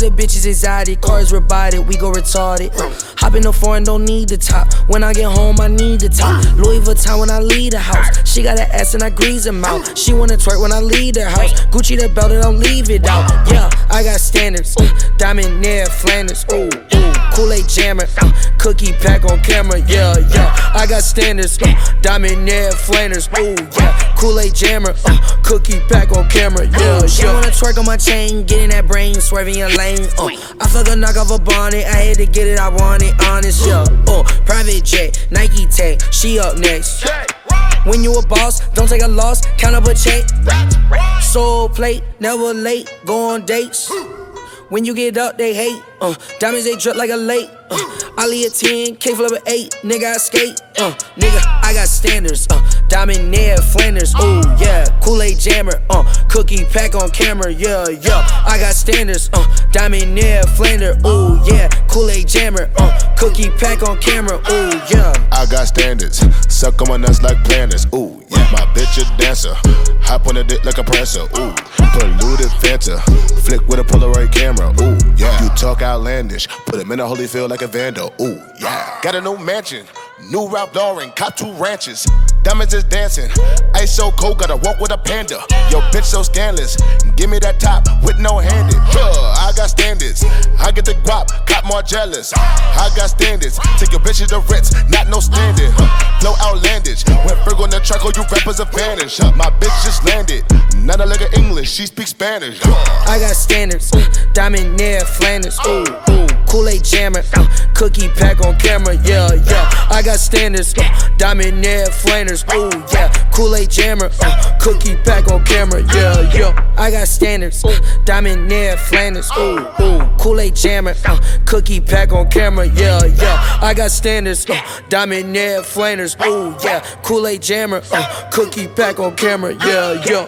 the bitches exotic, cars robotic, we go retarded. Hop in the foreign, don't need the top. When I get home, I need the top. Louis Vuitton when I leave the house. She got an ass and I grease her mouth. She wanna twerk when I leave the house. Gucci the belt and don't leave it out. Yeah, I got standards. Diamond near Flanders. Ooh, ooh. Kool-Aid jammer. Cookie pack on camera. Yeah, yeah. I got standards. Diamond near Flanders. Ooh, yeah. Kool-Aid jammer. Cookie pack on camera. Yeah, she wanna twerk on my chain, getting that brain, swerving your lane. I fuck a knock off a bonnet. I had to get it, I want it, honest. Yeah. Private jet, Nike tag. She up next. When you a boss, don't take a loss, count up a check. Soul plate, never late, go on dates. When you get up, they hate. Diamonds, they drip like a lake. I leave a 10, K flip a 8. Nigga, I skate. Nigga, I got standards. Diamond near Flanders. Ooh, yeah. Kool-Aid jammer. Cookie pack on camera. Yeah, yeah. I got standards. Diamond near Flanders. Ooh, yeah. Kool-Aid jammer. Cookie pack on camera. Ooh, yeah. I got standards. Suck on my nuts like planners. Ooh, yeah. My bitch a dancer. Hop on the dick like a prancer. Ooh, polluted Fanta. Flick with a Polaroid camera. Ooh, yeah. You talk outlandish. Put him in a Holyfield like a vandal. Ooh, yeah. Got a new mansion. New Ralph Lauren. Cop 2 ranches. Diamonds is dancing. Ice so cold, gotta walk with a panda. Yo, bitch so scandalous. Give me that top with no handed. I got standards. I get the guap, cop more jealous. I got standards. Take your bitches to Ritz, not no standard. Flow outlandish. When Ferg on the track, all you rappers are vanish. My bitch just landed. Not a lick of English, she speaks Spanish. I got standards. Diamond near Flanders. Ooh, ooh. Kool-Aid jammer. Cookie pack on camera. Yeah, yeah. I got standards. Diamond near Flanders. Ooh, yeah. Kool-Aid jammer. Cookie pack on camera. Yeah, yeah. I got standards. Diamond near Flanders. Ooh, ooh. Kool-Aid jammer. Cookie pack on camera. Yeah, yeah. I got standards. Diamond near Flanders. Ooh, yeah. Kool-Aid jammer. Cookie pack on camera. Yeah, yeah.